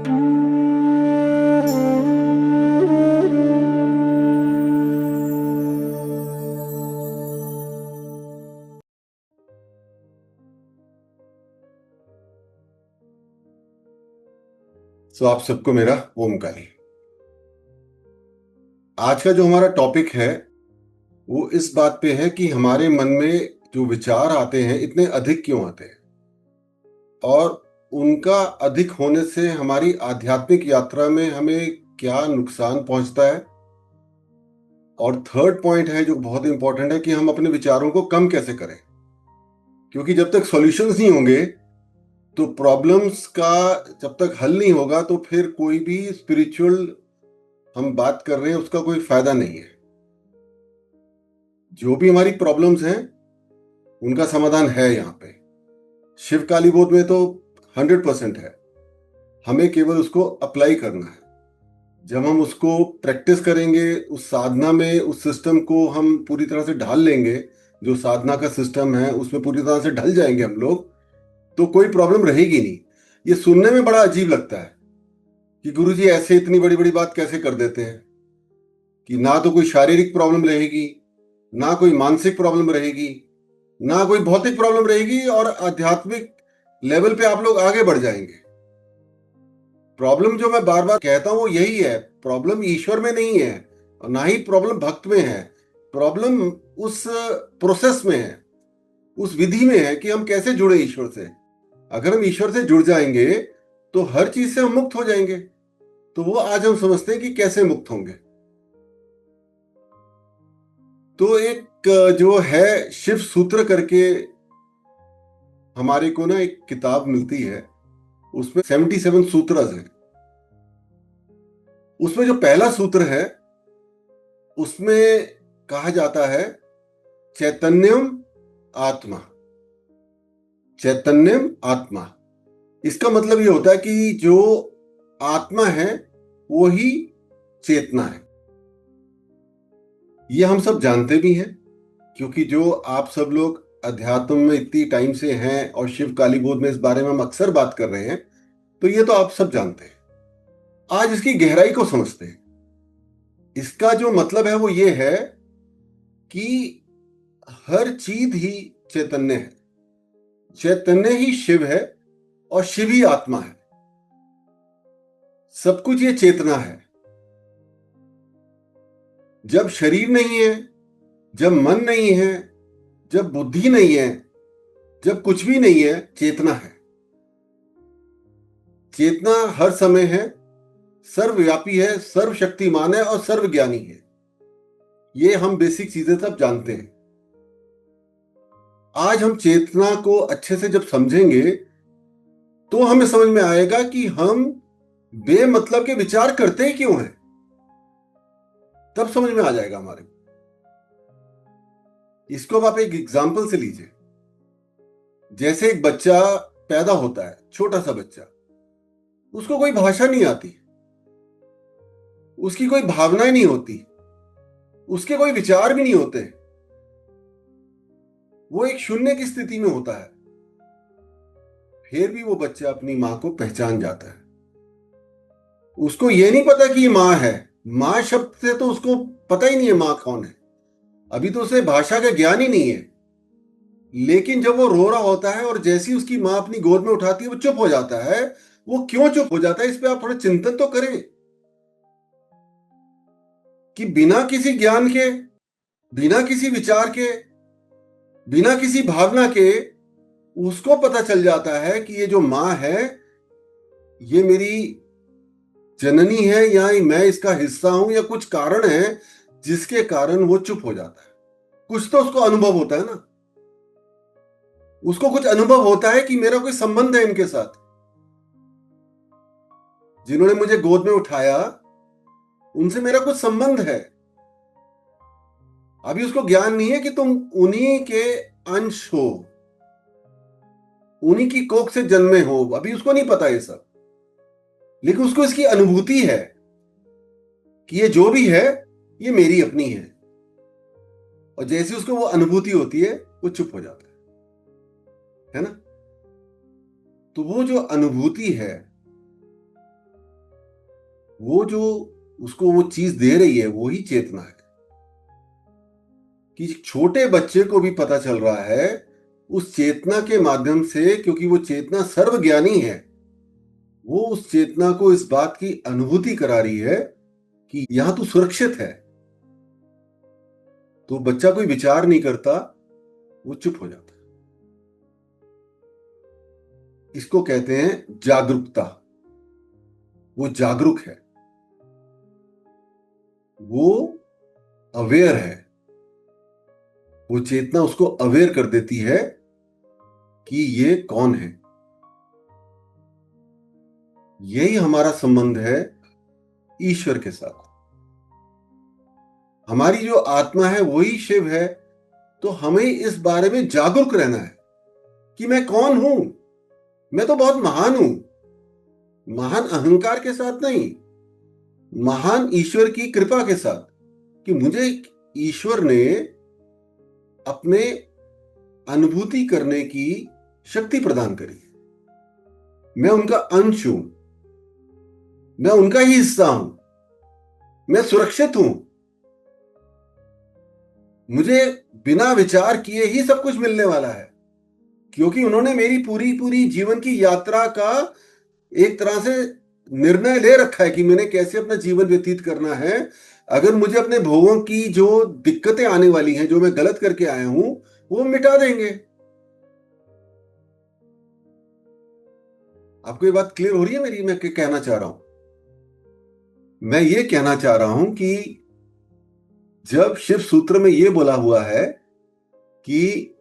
तो आप सबको मेरा ओम काली। आज का जो हमारा टॉपिक है वो इस बात पे है कि हमारे मन में जो विचार आते हैं इतने अधिक क्यों आते हैं और उनका अधिक होने से हमारी आध्यात्मिक यात्रा में हमें क्या नुकसान पहुंचता है। और थर्ड पॉइंट है जो बहुत इंपॉर्टेंट है कि हम अपने विचारों को कम कैसे करें, क्योंकि जब तक सॉल्यूशंस नहीं होंगे तो प्रॉब्लम्स का जब तक हल नहीं होगा तो फिर कोई भी स्पिरिचुअल हम बात कर रहे हैं उसका कोई फायदा नहीं है। जो भी हमारी प्रॉब्लम्स हैं उनका समाधान है यहाँ पे। शिव काली बोध में तो 100% है, हमें केवल उसको अप्लाई करना है। जब हम उसको प्रैक्टिस करेंगे, उस साधना में उस सिस्टम को हम पूरी तरह से ढाल लेंगे, जो साधना का सिस्टम है उसमें पूरी तरह से ढल जाएंगे हम लोग, तो कोई प्रॉब्लम रहेगी नहीं। ये सुनने में बड़ा अजीब लगता है कि गुरुजी ऐसे इतनी बड़ी बड़ी बात कैसे कर देते हैं कि ना तो कोई शारीरिक प्रॉब्लम रहेगी, ना कोई मानसिक प्रॉब्लम रहेगी, ना कोई भौतिक प्रॉब्लम रहेगी और आध्यात्मिक लेवल पे आप लोग आगे बढ़ जाएंगे। प्रॉब्लम जो मैं बार बार कहता हूं वो यही है, प्रॉब्लम ईश्वर में नहीं है और ना ही प्रॉब्लम भक्त में है। प्रॉब्लम उस प्रोसेस में है, उस विधि में है कि हम कैसे जुड़े ईश्वर से। अगर हम ईश्वर से जुड़ जाएंगे तो हर चीज से हम मुक्त हो जाएंगे। तो वो आज हम समझते हैं कि कैसे मुक्त होंगे। तो एक जो है शिव सूत्र करके हमारे को ना एक किताब मिलती है, उसमें 77 सूत्रस हैं। उसमें जो पहला सूत्र है उसमें कहा जाता है चैतन्यम आत्मा। चैतन्यम आत्मा, इसका मतलब ये होता है कि जो आत्मा है वो ही चेतना है। ये हम सब जानते भी हैं, क्योंकि जो आप सब लोग अध्यात्म में इतनी टाइम से हैं और शिव काली बोध में इस बारे में हम अक्सर बात कर रहे हैं, तो ये तो आप सब जानते हैं। आज इसकी गहराई को समझते हैं। इसका जो मतलब है वो ये है कि हर चीज ही चैतन्य है, चैतन्य ही शिव है और शिव ही आत्मा है। सब कुछ ये चेतना है। जब शरीर नहीं है, जब मन नहीं है, जब बुद्धि नहीं है, जब कुछ भी नहीं है, चेतना है। चेतना हर समय है, सर्वव्यापी है, सर्वशक्तिमान है और सर्वज्ञानी है। ये हम बेसिक चीजें सब जानते हैं। आज हम चेतना को अच्छे से जब समझेंगे तो हमें समझ में आएगा कि हम बेमतलब के विचार करते ही क्यों हैं। तब समझ में आ जाएगा हमारे। इसको अब आप एक एग्जाम्पल से लीजिए। जैसे एक बच्चा पैदा होता है, छोटा सा बच्चा, उसको कोई भाषा नहीं आती, उसकी कोई भावनाएं नहीं होती, उसके कोई विचार भी नहीं होते, वो एक शून्य की स्थिति में होता है। फिर भी वो बच्चा अपनी मां को पहचान जाता है। उसको ये नहीं पता कि ये मां है। मां शब्द से तो उसको पता ही नहीं है मां कौन है। अभी तो उसे भाषा का ज्ञान ही नहीं है। लेकिन जब वो रो रहा होता है और जैसी उसकी मां अपनी गोद में उठाती है वो चुप हो जाता है। वो क्यों चुप हो जाता है, इस पे आप थोड़ा चिंतन तो करें कि बिना किसी ज्ञान के, बिना किसी विचार के, बिना किसी भावना के उसको पता चल जाता है कि ये जो मां है ये मेरी जननी है या मैं इसका हिस्सा हूं, या कुछ कारण है जिसके कारण वो चुप हो जाता है। कुछ तो उसको अनुभव होता है ना। उसको कुछ अनुभव होता है कि मेरा कोई संबंध है इनके साथ। जिन्होंने मुझे गोद में उठाया उनसे मेरा कुछ संबंध है। अभी उसको ज्ञान नहीं है कि तुम उन्हीं के अंश हो, उन्हीं की कोख से जन्मे हो। अभी उसको नहीं पता ये सब, लेकिन उसको इसकी अनुभूति है कि ये जो भी है ये मेरी अपनी है। और जैसे उसको वो अनुभूति होती है वो चुप हो जाता है ना। तो वो जो अनुभूति है वो जो उसको वो चीज दे रही है वो ही चेतना है। कि छोटे बच्चे को भी पता चल रहा है उस चेतना के माध्यम से, क्योंकि वो चेतना सर्वज्ञानी है, वो उस चेतना को इस बात की अनुभूति करा रही है कि यहां तू सुरक्षित है। तो बच्चा कोई विचार नहीं करता, वो चुप हो जाता है। इसको कहते हैं जागरूकता। वो जागरूक है, वो अवेयर है। वो चेतना उसको अवेयर कर देती है कि ये कौन है। यही हमारा संबंध है ईश्वर के साथ। हमारी जो आत्मा है वही शिव है। तो हमें इस बारे में जागरूक रहना है कि मैं कौन हूं। मैं तो बहुत महान हूं। महान अहंकार के साथ नहीं, महान ईश्वर की कृपा के साथ, कि मुझे ईश्वर ने अपने अनुभूति करने की शक्ति प्रदान करी। मैं उनका अंश हूं, मैं उनका ही हिस्सा हूं, मैं सुरक्षित हूं। मुझे बिना विचार किए ही सब कुछ मिलने वाला है, क्योंकि उन्होंने मेरी पूरी पूरी जीवन की यात्रा का एक तरह से निर्णय ले रखा है कि मैंने कैसे अपना जीवन व्यतीत करना है। अगर मुझे अपने भोगों की जो दिक्कतें आने वाली हैं, जो मैं गलत करके आया हूं, वो मिटा देंगे। आपको ये बात क्लियर हो रही है मेरी? मैं क्या कहना चाह रहा हूं? मैं ये कहना चाह रहा हूं कि जब शिव सूत्र में ये बोला हुआ है कि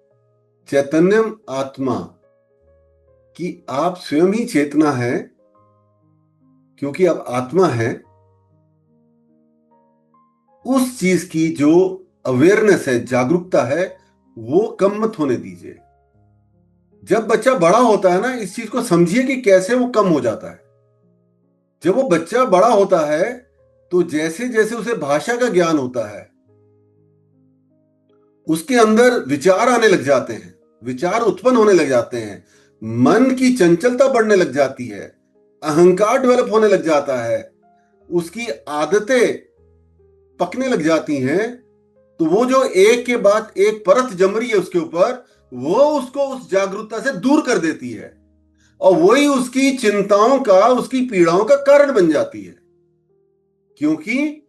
चैतन्यम आत्मा, कि आप स्वयं ही चेतना है, क्योंकि आप आत्मा है, उस चीज की जो अवेयरनेस है, जागरूकता है, वो कम मत होने दीजिए। जब बच्चा बड़ा होता है ना, इस चीज को समझिए कि कैसे वो कम हो जाता है। जब वो बच्चा बड़ा होता है तो जैसे जैसे उसे भाषा का ज्ञान होता है, उसके अंदर विचार आने लग जाते हैं, विचार उत्पन्न होने लग जाते हैं, मन की चंचलता बढ़ने लग जाती है, अहंकार डेवलप होने लग जाता है, उसकी आदतें पकने लग जाती हैं। तो वो जो एक के बाद एक परत जम रही है उसके ऊपर, वो उसको उस जागरूकता से दूर कर देती है, और वही उसकी चिंताओं का, उसकी पीड़ाओं का कारण बन जाती है। क्योंकि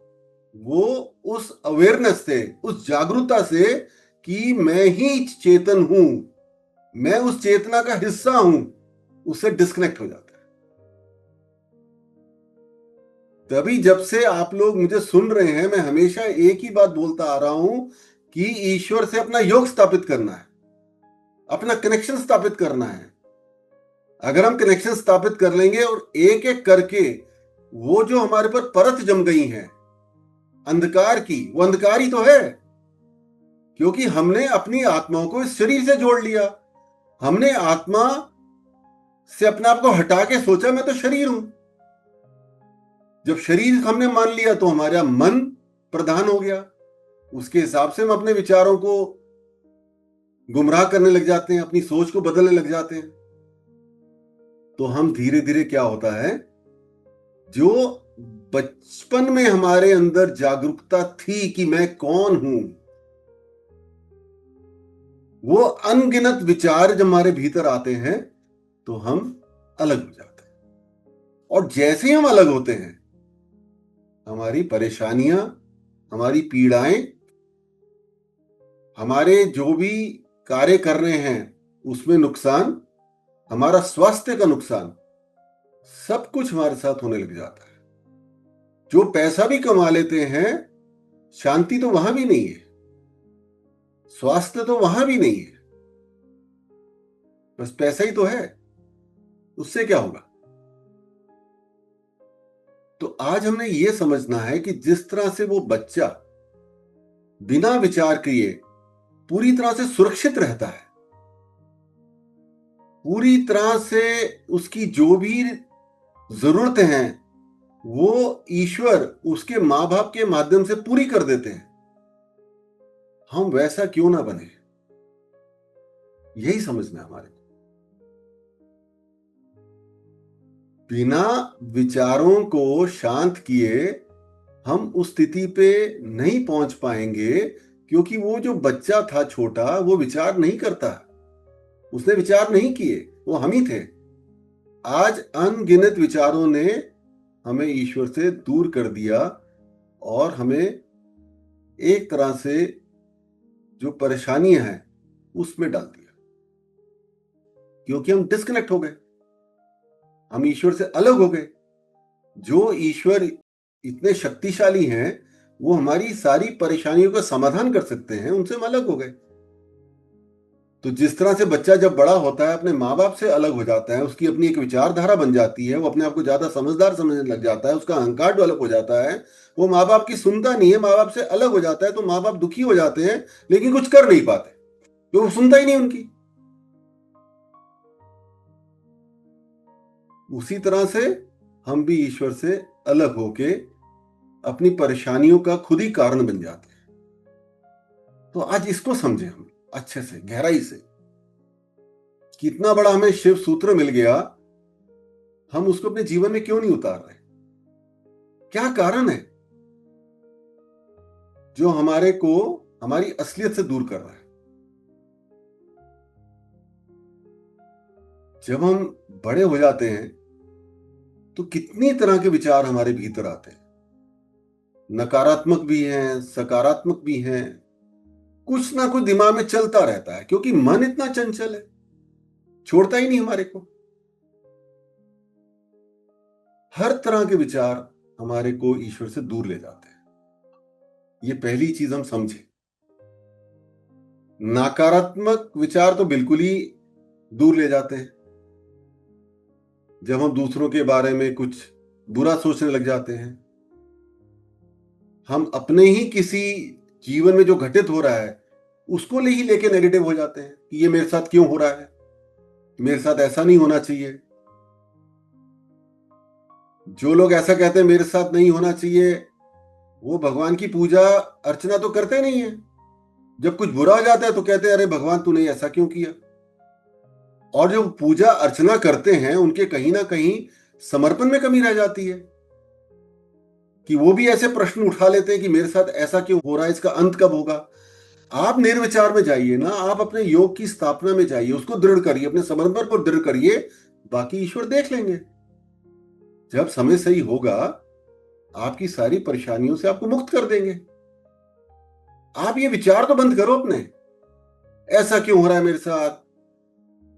वो उस अवेयरनेस से, उस जागरूकता से कि मैं ही चेतन हूं, मैं उस चेतना का हिस्सा हूं, उससे डिस्कनेक्ट हो जाता है। तभी जब से आप लोग मुझे सुन रहे हैं, मैं हमेशा एक ही बात बोलता आ रहा हूं कि ईश्वर से अपना योग स्थापित करना है, अपना कनेक्शन स्थापित करना है। अगर हम कनेक्शन स्थापित कर लेंगे और एक एक करके वो जो हमारे पर परत जम गई है अंधकार की, वो अंधकार ही तो है, क्योंकि हमने अपनी आत्माओं को इस शरीर से जोड़ लिया। हमने आत्मा से अपने आप को हटा के सोचा मैं तो शरीर हूं। जब शरीर हमने मान लिया तो हमारा मन प्रधान हो गया। उसके हिसाब से हम अपने विचारों को गुमराह करने लग जाते हैं, अपनी सोच को बदलने लग जाते हैं। तो हम धीरे धीरे, क्या होता है, जो बचपन में हमारे अंदर जागरूकता थी कि मैं कौन हूं, वो अनगिनत विचार जब हमारे भीतर आते हैं तो हम अलग हो जाते हैं। और जैसे ही हम अलग होते हैं, हमारी परेशानियां, हमारी पीड़ाएं, हमारे जो भी कार्य कर रहे हैं उसमें नुकसान, हमारा स्वास्थ्य का नुकसान, सब कुछ हमारे साथ होने लग जाता है। जो पैसा भी कमा लेते हैं, शांति तो वहां भी नहीं है, स्वास्थ्य तो वहां भी नहीं है, बस पैसा ही तो है। उससे क्या होगा? तो आज हमने ये समझना है कि जिस तरह से वो बच्चा बिना विचार किए पूरी तरह से सुरक्षित रहता है, पूरी तरह से उसकी जो भी जरूरतें हैं वो ईश्वर उसके मां बाप के माध्यम से पूरी कर देते हैं, हम वैसा क्यों ना बने? यही समझना है हमारे को। बिना विचारों को शांत किए हम उस स्थिति पे नहीं पहुंच पाएंगे, क्योंकि वो जो बच्चा था छोटा, वो विचार नहीं करता, उसने विचार नहीं किए, वो हम ही थे। आज अनगिनत विचारों ने हमें ईश्वर से दूर कर दिया और हमें एक तरह से जो परेशानियां हैं उसमें डाल दिया, क्योंकि हम डिस्कनेक्ट हो गए, हम ईश्वर से अलग हो गए। जो ईश्वर इतने शक्तिशाली हैं, वो हमारी सारी परेशानियों का समाधान कर सकते हैं, उनसे हम अलग हो गए। तो जिस तरह से बच्चा जब बड़ा होता है अपने माँ बाप से अलग हो जाता है, उसकी अपनी एक विचारधारा बन जाती है, वो अपने आप को ज्यादा समझदार समझने लग जाता है, उसका अहंकार डेवलप हो जाता है, वो माँ बाप की सुनता नहीं है, माँ बाप से अलग हो जाता है, तो माँ बाप दुखी हो जाते हैं, लेकिन कुछ कर नहीं पाते क्योंकि वो सुनता ही नहीं उनकी। उसी तरह से हम भी ईश्वर से अलग होके अपनी परेशानियों का खुद ही कारण बन जाते हैं। तो आज इसको समझे हम अच्छे से, गहराई से, कितना बड़ा हमें शिव सूत्र मिल गया, हम उसको अपने जीवन में क्यों नहीं उतार रहे? क्या कारण है जो हमारे को हमारी असलियत से दूर कर रहा है? जब हम बड़े हो जाते हैं तो कितनी तरह के विचार हमारे भीतर आते हैं, नकारात्मक भी हैं, सकारात्मक भी हैं, कुछ ना कुछ दिमाग में चलता रहता है, क्योंकि मन इतना चंचल है, छोड़ता ही नहीं हमारे को। हर तरह के विचार हमारे को ईश्वर से दूर ले जाते हैं, ये पहली चीज हम समझे। नकारात्मक विचार तो बिल्कुल ही दूर ले जाते हैं। जब हम दूसरों के बारे में कुछ बुरा सोचने लग जाते हैं, हम अपने ही किसी जीवन में जो घटित हो रहा है उसको ही लेके नेगेटिव हो जाते हैं कि ये मेरे साथ क्यों हो रहा है, मेरे साथ ऐसा नहीं होना चाहिए। जो लोग ऐसा कहते हैं मेरे साथ नहीं होना चाहिए, वो भगवान की पूजा अर्चना तो करते नहीं है। जब कुछ बुरा हो जाता है तो कहते हैं अरे भगवान तूने ऐसा क्यों किया। और जो पूजा अर्चना करते हैं उनके कहीं ना कहीं समर्पण में कमी रह जाती है, कि वो भी ऐसे प्रश्न उठा लेते हैं कि मेरे साथ ऐसा क्यों हो रहा है, इसका अंत कब होगा। आप निर्विचार में जाइए ना, आप अपने योग की स्थापना में जाइए, उसको दृढ़ करिए, अपने समर्पण पर दृढ़ करिए, बाकी ईश्वर देख लेंगे। जब समय सही होगा आपकी सारी परेशानियों से आपको मुक्त कर देंगे। आप ये विचार तो बंद करो अपने, ऐसा क्यों हो रहा है मेरे साथ,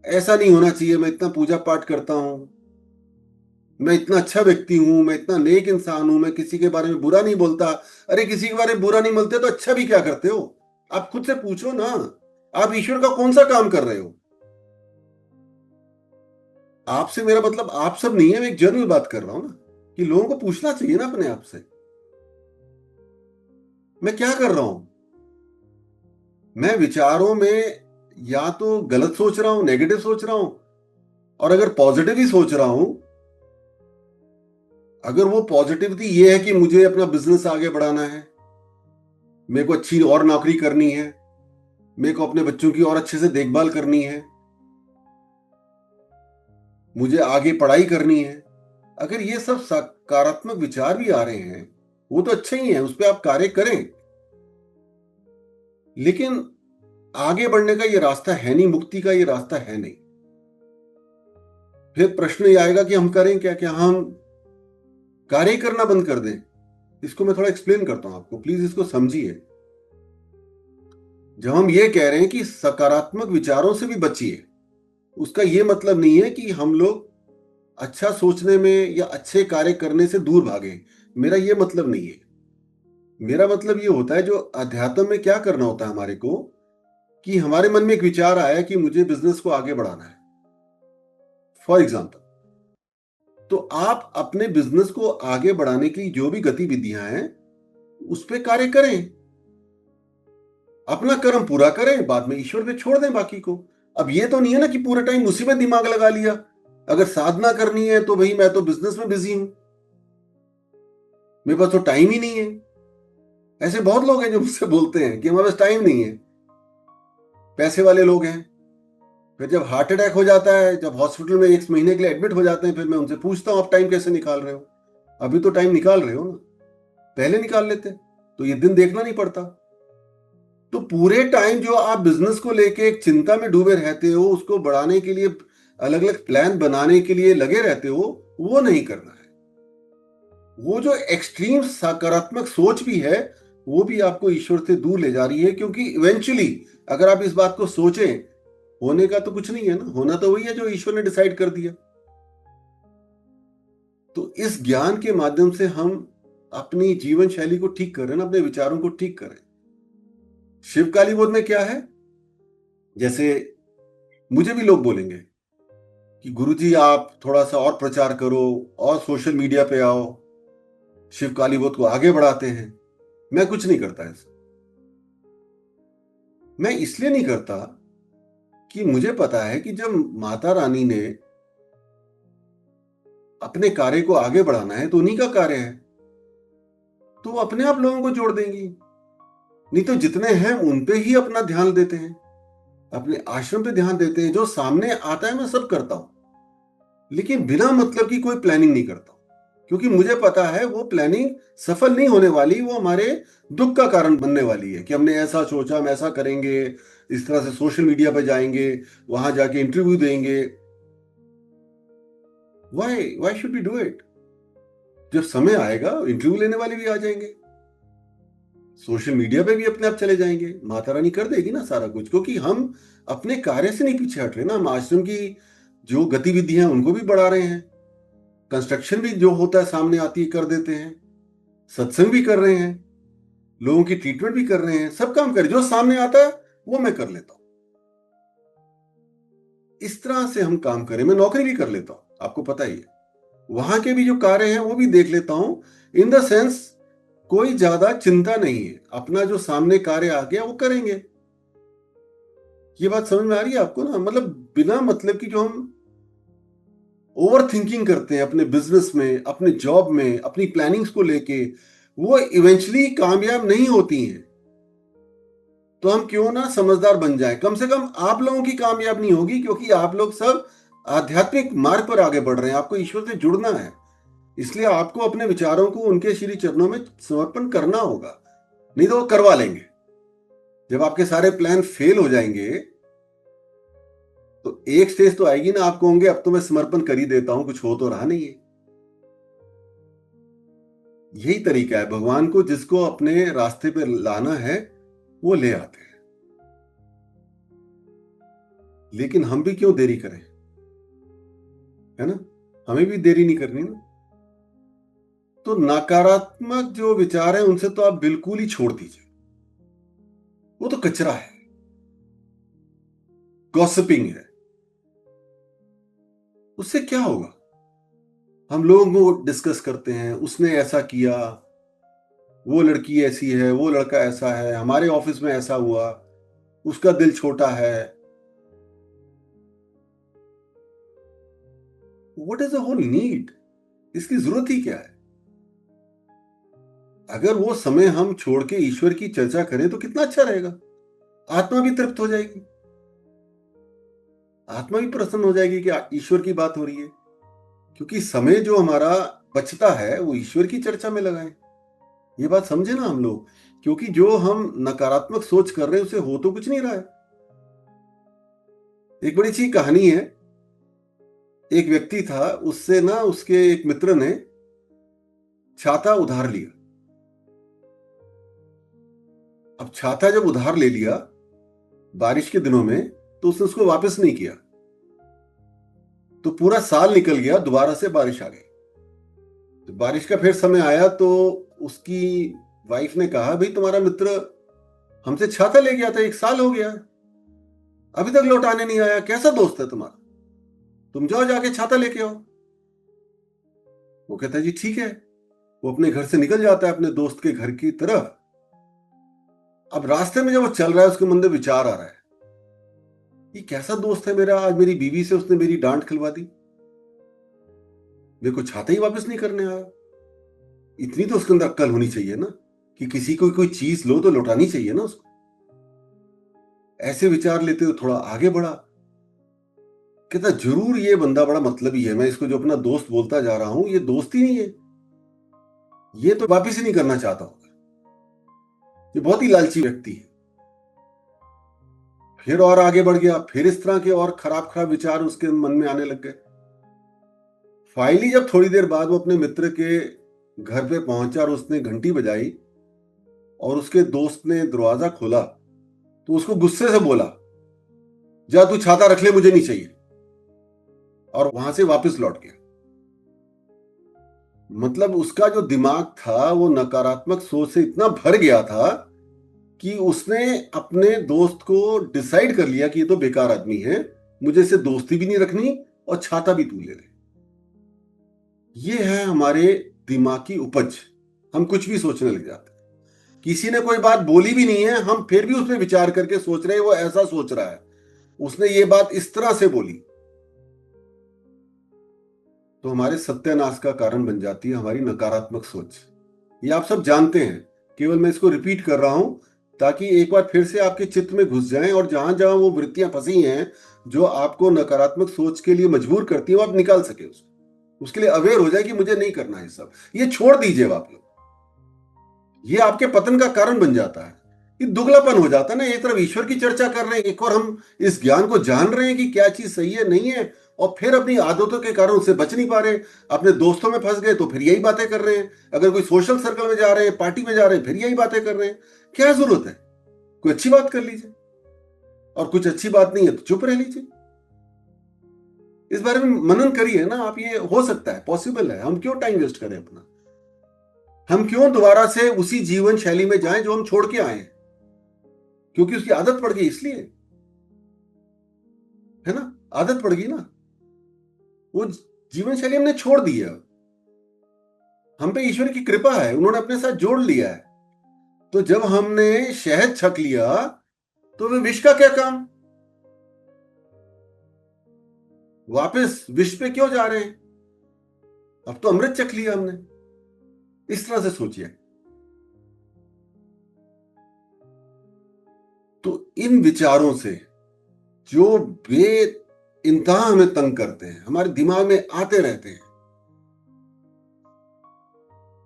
ऐसा नहीं होना चाहिए, मैं इतना पूजा पाठ करता हूं, मैं इतना अच्छा व्यक्ति हूं, मैं इतना नेक इंसान हूं, मैं किसी के बारे में बुरा नहीं बोलता। अरे किसी के बारे में बुरा नहीं बोलते तो अच्छा भी क्या करते हो? आप खुद से पूछो ना, आप ईश्वर का कौन सा काम कर रहे हो? आपसे मेरा मतलब आप सब नहीं है, मैं एक जनरल बात कर रहा हूं ना, कि लोगों को पूछना चाहिए ना अपने आप से, मैं क्या कर रहा हूं? मैं विचारों में या तो गलत सोच रहा हूं, नेगेटिव सोच रहा हूं, और अगर पॉजिटिव ही सोच रहा हूं, अगर वो पॉजिटिविटी ये है कि मुझे अपना बिजनेस आगे बढ़ाना है, मेरे को अच्छी और नौकरी करनी है, मेरे को अपने बच्चों की और अच्छे से देखभाल करनी है, मुझे आगे पढ़ाई करनी है, अगर ये सब सकारात्मक विचार भी आ रहे हैं, वो तो अच्छे ही हैं, उस पर आप कार्य करें। लेकिन आगे बढ़ने का ये रास्ता है नहीं, मुक्ति का ये रास्ता है नहीं। फिर प्रश्न ये आएगा कि हम करें क्या? क्या हम कार्य करना बंद कर दें? इसको मैं थोड़ा एक्सप्लेन करता हूं आपको, प्लीज इसको समझिए। जब हम ये कह रहे हैं कि सकारात्मक विचारों से भी बचिए, उसका ये मतलब नहीं है कि हम लोग अच्छा सोचने में या अच्छे कार्य करने से दूर भागे, मेरा ये मतलब नहीं है। मेरा मतलब ये होता है, जो अध्यात्म में क्या करना होता है हमारे को, कि हमारे मन में एक विचार आया कि मुझे बिजनेस को आगे बढ़ाना है, फॉर एग्जाम्पल, तो आप अपने बिजनेस को आगे बढ़ाने की जो भी गतिविधियां हैं उस पर कार्य करें, अपना कर्म पूरा करें, बाद में ईश्वर पे छोड़ दें बाकी को। अब ये तो नहीं है ना कि पूरे टाइम उसी में दिमाग लगा लिया। अगर साधना करनी है तो भाई मैं तो बिजनेस में बिजी हूं, मेरे पास तो टाइम ही नहीं है। ऐसे बहुत लोग हैं जो मुझसे बोलते हैं कि हमारे पास टाइम नहीं है, पैसे वाले लोग हैं, फिर जब हार्ट अटैक हो जाता है, जब हॉस्पिटल में 1 महीने के लिए एडमिट हो जाते हैं, फिर मैं उनसे पूछता हूँ आप टाइम कैसे निकाल रहे हो? अभी तो टाइम निकाल रहे हो ना, पहले निकाल लेते तो ये दिन देखना नहीं पड़ता। तो पूरे टाइम जो आप बिजनेस को लेके एक चिंता में डूबे रहते हो, उसको बढ़ाने के लिए अलग अलग प्लान बनाने के लिए लगे रहते हो, वो नहीं करना है। वो जो एक्सट्रीम सकारात्मक सोच भी है, वो भी आपको ईश्वर से दूर ले जा रही है, क्योंकि इवेंचुअली अगर आप इस बात को सोचें, होने का तो कुछ नहीं है ना, होना तो वही है जो ईश्वर ने डिसाइड कर दिया। तो इस ज्ञान के माध्यम से हम अपनी जीवन शैली को ठीक करें ना, अपने विचारों को ठीक करें। शिवकाली बोध में क्या है, जैसे मुझे भी लोग बोलेंगे कि गुरुजी आप थोड़ा सा और प्रचार करो और सोशल मीडिया पे आओ, शिवकाली बोध को आगे बढ़ाते हैं। मैं कुछ नहीं करता ऐसा। मैं इसलिए नहीं करता कि मुझे पता है कि जब माता रानी ने अपने कार्य को आगे बढ़ाना है तो उन्हीं का कार्य है, तो वो अपने आप लोगों को जोड़ देंगी। नहीं तो जितने हैं उन पे ही अपना ध्यान देते हैं, अपने आश्रम पे ध्यान देते हैं। जो सामने आता है मैं सब करता हूं, लेकिन बिना मतलब की कोई प्लानिंग नहीं करता, क्योंकि मुझे पता है वो प्लानिंग सफल नहीं होने वाली, वो हमारे दुख का कारण बनने वाली है कि हमने ऐसा सोचा, हम ऐसा करेंगे, इस तरह से सोशल मीडिया पर जाएंगे, वहां जाके इंटरव्यू देंगे। Why should we do it? जब समय आएगा इंटरव्यू लेने वाले भी आ जाएंगे, सोशल मीडिया पे भी अपने आप चले जाएंगे, माता रानी कर देगी ना सारा कुछ, क्योंकि हम अपने कार्य से नहीं पीछे हट रहे ना। हम आश्रम की जो गतिविधियां उनको भी बढ़ा रहे हैं, कंस्ट्रक्शन भी जो होता है सामने आती है कर देते हैं, सत्संग भी कर रहे हैं, लोगों की ट्रीटमेंट भी कर रहे हैं, सब काम कर, जो सामने आता है वो मैं कर लेता हूं। इस तरह से हम काम करें। मैं नौकरी भी कर लेता हूं, आपको पता ही है, वहां के भी जो कार्य हैं वो भी देख लेता हूं। इन द सेंस कोई ज्यादा चिंता नहीं है, अपना जो सामने कार्य आ गया वो करेंगे। ये बात समझ में आ रही है आपको ना? मतलब बिना मतलब की जो हम ओवर थिंकिंग करते हैं अपने बिजनेस में, अपने जॉब में, अपनी प्लानिंग्स को लेके, वो इवेंचुअली कामयाब नहीं होती हैं। तो हम क्यों ना समझदार बन जाएं। कम से कम आप लोगों की कामयाब नहीं होगी, क्योंकि आप लोग सब आध्यात्मिक मार्ग पर आगे बढ़ रहे हैं, आपको ईश्वर से जुड़ना है, इसलिए आपको अपने विचारों को उनके श्री चरणों में समर्पण करना होगा। नहीं तो वो करवा लेंगे। जब आपके सारे प्लान फेल हो जाएंगे तो एक स्टेज तो आएगी ना, आपको होंगे अब तो मैं समर्पण कर ही देता हूं, कुछ हो तो रहा नहीं है। यही तरीका है, भगवान को जिसको अपने रास्ते पे लाना है वो ले आते हैं। लेकिन हम भी क्यों देरी करें, है ना? हमें भी देरी नहीं करनी ना। तो नकारात्मक जो विचार है उनसे तो आप बिल्कुल ही छोड़ दीजिए, वो तो कचरा है, गॉसिपिंग है। उससे क्या होगा? हम लोग वो डिस्कस करते हैं, उसने ऐसा किया, वो लड़की ऐसी है, वो लड़का ऐसा है, हमारे ऑफिस में ऐसा हुआ, उसका दिल छोटा है। What is the whole need? इसकी जरूरत ही क्या है? अगर वो समय हम छोड़ के ईश्वर की चर्चा करें तो कितना अच्छा रहेगा। आत्मा भी तृप्त हो जाएगी, आत्मा भी प्रसन्न हो जाएगी कि ईश्वर की बात हो रही है। क्योंकि समय जो हमारा बचता है वो ईश्वर की चर्चा में लगाएं। ये बात समझे ना हम लोग, क्योंकि जो हम नकारात्मक सोच कर रहे हैं उसे हो तो कुछ नहीं रहा है। एक बड़ी अच्छी कहानी है। एक व्यक्ति था, उससे ना उसके एक मित्र ने छाता उधार लिया। अब छाता जब उधार ले लिया बारिश के दिनों में, तो उसने उसको वापस नहीं किया। तो पूरा साल निकल गया, दोबारा से बारिश आ गई। तो बारिश का फिर समय आया तो उसकी वाइफ ने कहा, भाई तुम्हारा मित्र हमसे छाता ले गया था, 1 साल हो गया, अभी तक लौटाने नहीं आया, कैसा दोस्त है तुम्हारा? तुम जाओ जाके छाता लेके आओ। वो कहता है जी ठीक है। वो अपने घर से निकल जाता है अपने दोस्त के घर की तरफ। अब रास्ते में जब वो चल रहा है उसके मन में विचार आ रहा है, ये कैसा दोस्त है मेरा, आज मेरी बीवी से उसने मेरी डांट खिलवा दी, मेरे को छाता ही वापस नहीं करने आया। इतनी तो उसके अंदर अक्ल होनी चाहिए ना कि किसी को कोई चीज लो तो लौटानी चाहिए ना उसको। ऐसे विचार लेते हुए थोड़ा आगे बढ़ा। कहता जरूर ये बंदा बड़ा मतलबी है, मैं इसको जो अपना दोस्त बोलता जा रहा हूं ये दोस्त ही नहीं है, ये तो वापिस ही नहीं करना चाहता होगा, ये बहुत ही लालची व्यक्ति है। फिर और आगे बढ़ गया, फिर इस तरह के और खराब खराब विचार उसके मन में आने लग गए। फाइनली जब थोड़ी देर बाद वो अपने मित्र के घर पे पहुंचा और उसने घंटी बजाई और उसके दोस्त ने दरवाजा खोला, तो उसको गुस्से से बोला, जा तू छाता रख ले, मुझे नहीं चाहिए, और वहां से वापस लौट गया। मतलब उसका जो दिमाग था वो नकारात्मक सोच से इतना भर गया था कि उसने अपने दोस्त को डिसाइड कर लिया कि ये तो बेकार आदमी है, मुझे इससे दोस्ती भी नहीं रखनी और छाता भी तू ले ले। ये है हमारे दिमाग की उपज। हम कुछ भी सोचने लग जाते हैं, किसी ने कोई बात बोली भी नहीं है, हम फिर भी उस पर विचार करके सोच रहे हैं वो ऐसा सोच रहा है, उसने ये बात इस तरह से बोली, तो हमारे सत्यानाश का कारण बन जाती है हमारी नकारात्मक सोच। ये आप सब जानते हैं, केवल मैं इसको रिपीट कर रहा हूं ताकि एक बार फिर से आपके चित्त में घुस जाएं और जहां जहां वो वृत्तियां फंसी हैं जो आपको नकारात्मक सोच के लिए मजबूर करती है, वो आप निकाल सके उसके लिए अवेयर हो जाए कि मुझे नहीं करना है सब, ये छोड़ दीजिए आप लोग। ये आपके पतन का कारण बन जाता है। ये दुगलापन हो जाता है ना, एक तरफ ईश्वर की चर्चा कर रहे हैं, एक और हम इस ज्ञान को जान रहे हैं कि क्या चीज सही है नहीं है, और फिर अपनी आदतों के कारण उससे बच नहीं पा रहे, अपने दोस्तों में फंस गए तो फिर यही बातें कर रहे हैं, अगर कोई सोशल सर्कल में जा रहे हैं, पार्टी में जा रहे हैं, फिर यही बातें कर रहे हैं। क्या जरूरत है, कोई अच्छी बात कर लीजिए, और कुछ अच्छी बात नहीं है तो चुप रह लीजिए। इस बारे में मनन करिए ना आप, ये हो सकता है, पॉसिबल है, हम क्यों टाइम वेस्ट करें अपना, हम क्यों दोबारा से उसी जीवन शैली में जाएं जो हम छोड़ के आए हैं, क्योंकि उसकी आदत पड़ गई इसलिए, है ना, आदत पड़ गई ना, वो जीवन शैली हमने छोड़ दी है। हम पे ईश्वर की कृपा है, उन्होंने अपने साथ जोड़ लिया है, तो जब हमने शहद छक लिया तो वे विष का क्या काम, वापस विष पे क्यों जा रहे हैं, अब तो अमृत चख लिया हमने। इस तरह से सोचिए। तो इन विचारों से जो बे इंतहा हमें तंग करते हैं, हमारे दिमाग में आते रहते हैं,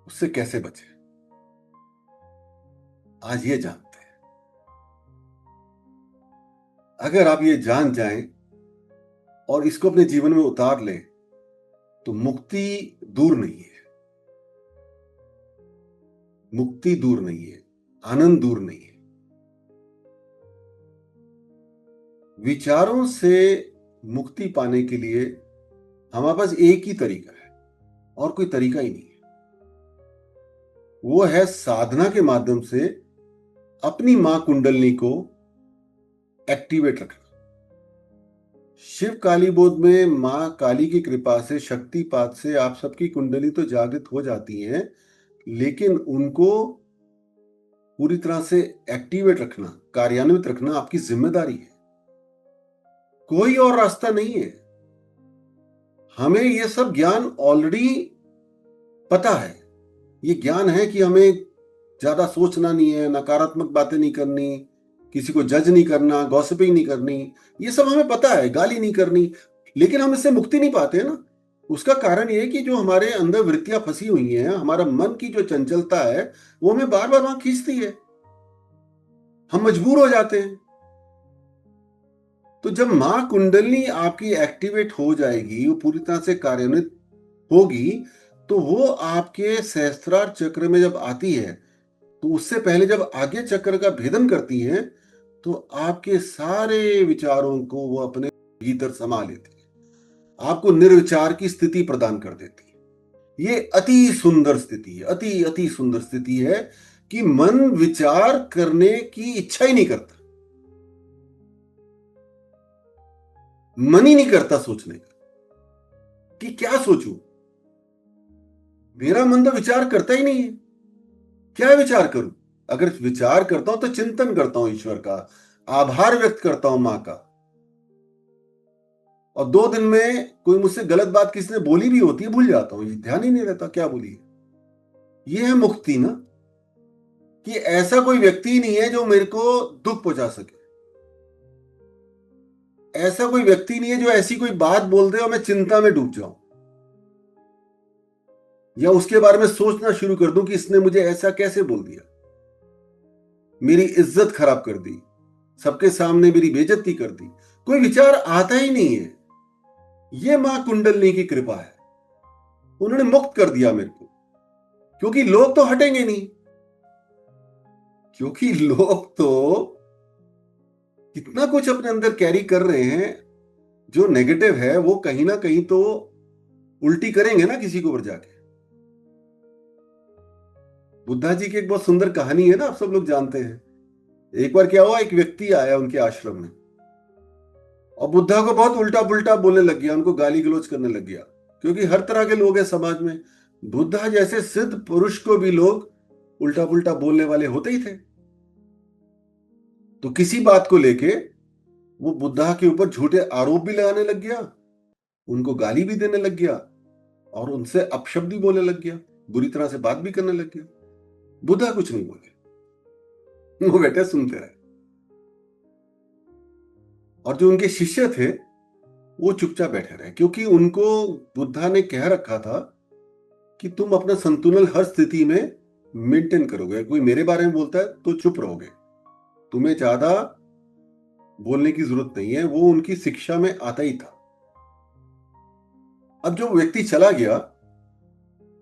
उससे कैसे बचे, आज ये जानते हैं। अगर आप ये जान जाएं और इसको अपने जीवन में उतार लें तो मुक्ति दूर नहीं है, मुक्ति दूर नहीं है, आनंद दूर नहीं है। विचारों से मुक्ति पाने के लिए हमारे पास एक ही तरीका है और कोई तरीका ही नहीं है, वो है साधना के माध्यम से अपनी मां कुंडलनी को एक्टिवेट रखना। शिव काली बोध में मां काली की कृपा से, शक्तिपात से आप सबकी कुंडली तो जागृत हो जाती हैं, लेकिन उनको पूरी तरह से एक्टिवेट रखना, कार्यान्वित रखना आपकी जिम्मेदारी है, कोई और रास्ता नहीं है। हमें यह सब ज्ञान ऑलरेडी पता है, ये ज्ञान है कि हमें ज्यादा सोचना नहीं है, नकारात्मक बातें नहीं करनी, किसी को जज नहीं करना, गॉसिपिंग नहीं करनी, ये सब हमें पता है, गाली नहीं करनी, लेकिन हम इससे मुक्ति नहीं पाते ना। उसका कारण ये है कि जो हमारे अंदर वृत्तियां फंसी हुई हैं, हमारा मन की जो चंचलता है वो हमें बार बार वहां खींचती है, हम मजबूर हो जाते हैं। तो जब मां कुंडली आपकी एक्टिवेट हो जाएगी, वो पूरी तरह से कार्यान्वित होगी, तो वो आपके सहस्त्रार चक्र में जब आती है तो उससे पहले जब आगे चक्र का भेदन करती हैं तो आपके सारे विचारों को वो अपने भीतर समा लेती है, आपको निर्विचार की स्थिति प्रदान कर देती है। ये अति सुंदर स्थिति है, अति अति सुंदर स्थिति है कि मन विचार करने की इच्छा ही नहीं करता, मन ही नहीं करता सोचने का कि क्या सोचूं, मेरा मन तो विचार करता ही नहीं है, क्या विचार करूं। अगर विचार करता हूं तो चिंतन करता हूं ईश्वर का, आभार व्यक्त करता हूं मां का, और 2 दिन में कोई मुझसे गलत बात किसी ने बोली भी होती है भूल जाता हूं, ध्यान ही नहीं रहता क्या बोली है। ये है मुक्ति ना, कि ऐसा कोई व्यक्ति नहीं है जो मेरे को दुख पहुंचा सके। ऐसा कोई व्यक्ति नहीं है जो ऐसी कोई बात बोल दे और मैं चिंता में डूब जाऊं या उसके बारे में सोचना शुरू कर दूं कि इसने मुझे ऐसा कैसे बोल दिया, मेरी इज्जत खराब कर दी, सबके सामने मेरी बेइज्जती कर दी। कोई विचार आता ही नहीं है। ये मां कुंडलनी की कृपा है। उन्होंने मुक्त कर दिया मेरे को, क्योंकि लोग तो हटेंगे नहीं, क्योंकि लोग तो कितना कुछ अपने अंदर कैरी कर रहे हैं। जो नेगेटिव है वो कहीं ना कहीं तो उल्टी करेंगे ना किसी के ऊपर जाके। बुद्धा जी की एक बहुत सुंदर कहानी है ना, आप सब लोग जानते हैं। एक बार क्या हुआ, एक व्यक्ति आया उनके आश्रम में और बुद्धा को बहुत उल्टा पुल्टा बोलने लग गया, उनको गाली गलौज करने लग गया, क्योंकि हर तरह के लोग हैं समाज में। बुद्धा जैसे सिद्ध पुरुष को भी लोग उल्टा पुल्टा बोलने वाले होते ही थे। तो किसी बात को लेके वो बुद्धा के ऊपर झूठे आरोप भी लगाने लग गया, उनको गाली भी देने लग गया और उनसे अपशब्द भी बोलने लग गया, बुरी तरह से बात भी करने लग गया। बुद्धा कुछ नहीं बोले, वो बेटे सुनते रहे। और जो उनके शिष्य थे वो चुपचाप बैठे रहे, क्योंकि उनको बुद्धा ने कह रखा था कि तुम अपना संतुलन हर स्थिति में मेंटेन करोगे। कोई मेरे बारे में बोलता है तो चुप रहोगे, तुम्हें ज्यादा बोलने की जरूरत नहीं है। वो उनकी शिक्षा में आता ही था। अब जो व्यक्ति चला गया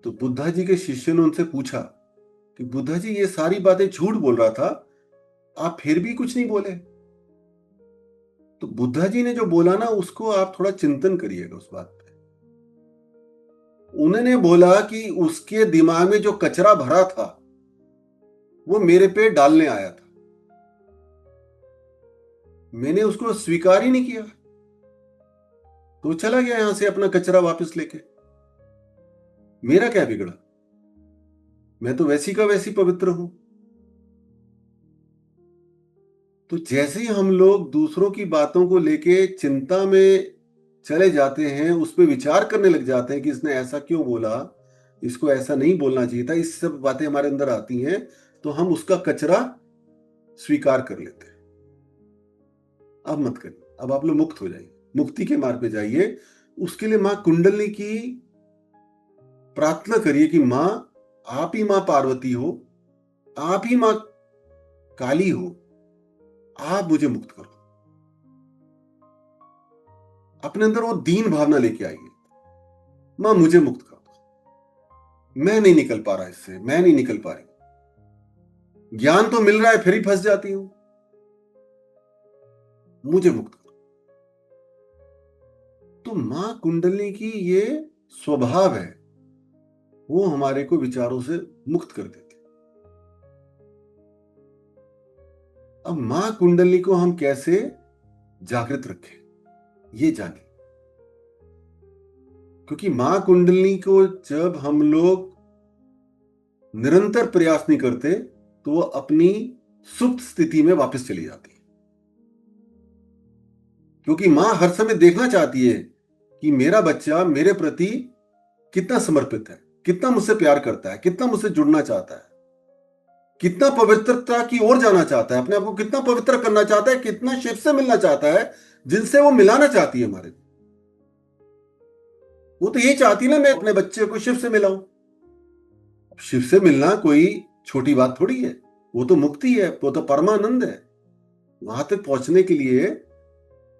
तो बुद्धा जी के शिष्य ने उनसे पूछा कि बुद्धा जी, ये सारी बातें झूठ बोल रहा था, आप फिर भी कुछ नहीं बोले। तो बुद्धा जी ने जो बोला ना, उसको आप थोड़ा चिंतन करिएगा उस बात पे। उन्होंने बोला कि उसके दिमाग में जो कचरा भरा था वो मेरे पे डालने आया था, मैंने उसको स्वीकार ही नहीं किया, तो चला गया यहां से अपना कचरा वापस लेके। मेरा क्या बिगड़ा, मैं तो वैसी का वैसी पवित्र हूं। तो जैसे ही हम लोग दूसरों की बातों को लेके चिंता में चले जाते हैं, उस पर विचार करने लग जाते हैं कि इसने ऐसा क्यों बोला, इसको ऐसा नहीं बोलना चाहिए था, इस सब बातें हमारे अंदर आती हैं, तो हम उसका कचरा स्वीकार कर लेते हैं। अब मत करिए, अब आप लोग मुक्त हो जाइए, मुक्ति के मार्ग पे जाइए। उसके लिए मां कुंडली की प्रार्थना करिए कि मां, आप ही मां पार्वती हो, आप ही मां काली हो, आप मुझे मुक्त करो। अपने अंदर वो दीन भावना लेके आइए, मां मुझे मुक्त करो, मैं नहीं निकल पा रहा इससे, मैं नहीं निकल पा रही, ज्ञान तो मिल रहा है फिर ही फंस जाती हूं, मुझे मुक्त करो। तो मां कुंडली की ये स्वभाव है, वो हमारे को विचारों से मुक्त कर देती। अब मां कुंडली को हम कैसे जागृत रखें, ये जानिए। क्योंकि मां कुंडली को जब हम लोग निरंतर प्रयास नहीं करते तो वो अपनी सुप्त स्थिति में वापस चली जाती है। क्योंकि मां हर समय देखना चाहती है कि मेरा बच्चा मेरे प्रति कितना समर्पित है, कितना मुझसे प्यार करता है, कितना मुझसे जुड़ना चाहता है, कितना पवित्रता की ओर जाना चाहता है, अपने आप को कितना पवित्र करना चाहता है, कितना शिव से मिलना चाहता है, जिनसे वो मिलाना चाहती है हमारे। वो तो यही चाहती है ना, मैं अपने बच्चे को शिव से मिलाऊं। शिव से मिलना कोई छोटी बात थोड़ी है, वो तो मुक्ति है, वो तो परमानंद है। वहां तक पहुंचने के लिए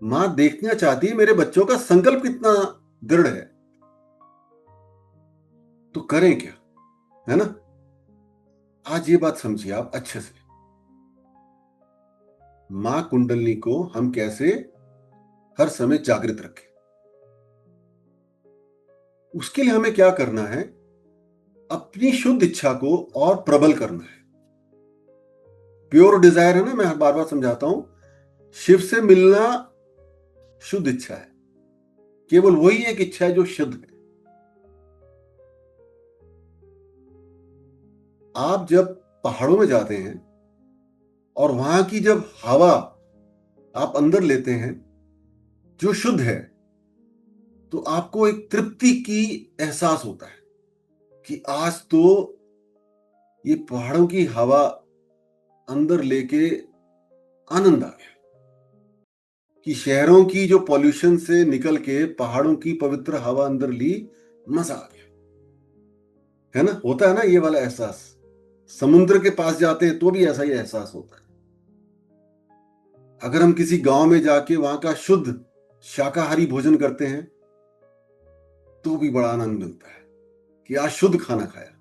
मां देखना चाहती है मेरे बच्चों का संकल्प कितना दृढ़ है। तो करें क्या, है ना। आज ये बात समझिए आप अच्छे से, मां कुंडलनी को हम कैसे हर समय जागृत रखें। उसके लिए हमें क्या करना है, अपनी शुद्ध इच्छा को और प्रबल करना है। प्योर डिजायर है ना, मैं बार बार समझाता हूं, शिव से मिलना शुद्ध इच्छा है। केवल वही एक इच्छा है जो शुद्ध है। आप जब पहाड़ों में जाते हैं और वहां की जब हवा आप अंदर लेते हैं जो शुद्ध है, तो आपको एक तृप्ति की एहसास होता है कि आज तो ये पहाड़ों की हवा अंदर लेके आनंद आ गया। कि शहरों की जो पॉल्यूशन से निकल के पहाड़ों की पवित्र हवा अंदर ली, मजा आ गया। है ना, होता है ना ये वाला एहसास। समुद्र के पास जाते हैं तो भी ऐसा ही एहसास होता है। अगर हम किसी गांव में जाके वहां का शुद्ध शाकाहारी भोजन करते हैं तो भी बड़ा आनंद मिलता है कि आज शुद्ध खाना खाया,